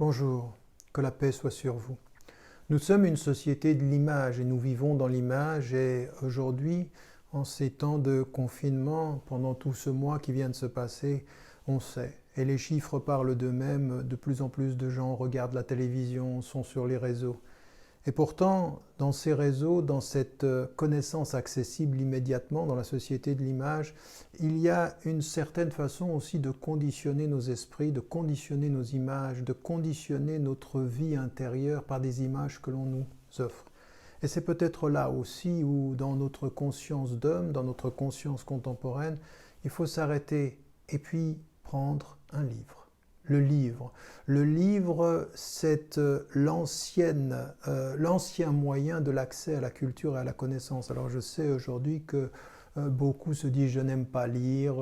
Bonjour, que la paix soit sur vous. Nous sommes une société de l'image et nous vivons dans l'image et aujourd'hui, en ces temps de confinement, pendant tout ce mois qui vient de se passer, on sait, et les chiffres parlent d'eux-mêmes, de plus en plus de gens regardent la télévision, sont sur les réseaux. Et pourtant, dans ces réseaux, dans cette connaissance accessible immédiatement dans la société de l'image, il y a une certaine façon aussi de conditionner nos esprits, de conditionner nos images, de conditionner notre vie intérieure par des images que l'on nous offre. Et c'est peut-être là aussi où, dans notre conscience d'homme, dans notre conscience contemporaine, il faut s'arrêter et puis prendre un livre. Le livre, c'est l'ancien moyen de l'accès à la culture et à la connaissance. Alors je sais aujourd'hui que beaucoup se disent je n'aime pas lire,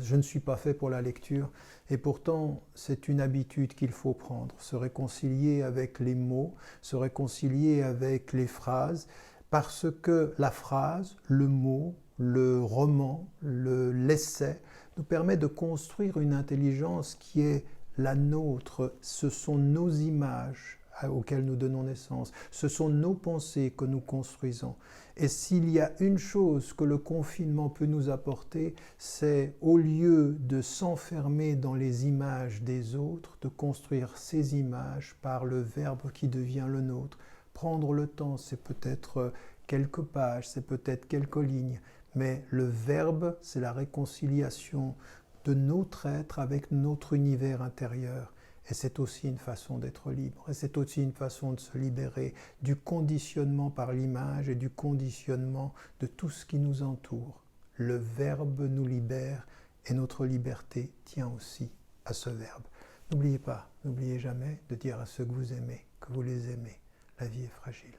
je ne suis pas fait pour la lecture. Et pourtant, c'est une habitude qu'il faut prendre, se réconcilier avec les mots, se réconcilier avec les phrases, parce que la phrase, le mot, le roman, l'essai, nous permet de construire une intelligence qui est la nôtre. Ce sont nos images auxquelles nous donnons naissance. Ce sont nos pensées que nous construisons. Et s'il y a une chose que le confinement peut nous apporter, c'est au lieu de s'enfermer dans les images des autres, de construire ces images par le verbe qui devient le nôtre. Prendre le temps, c'est peut-être quelques pages, c'est peut-être quelques lignes, mais le verbe, c'est la réconciliation de notre être avec notre univers intérieur. Et c'est aussi une façon d'être libre. Et c'est aussi une façon de se libérer du conditionnement par l'image et du conditionnement de tout ce qui nous entoure. Le verbe nous libère et notre liberté tient aussi à ce verbe. N'oubliez pas, n'oubliez jamais de dire à ceux que vous aimez, que vous les aimez. La vie est fragile.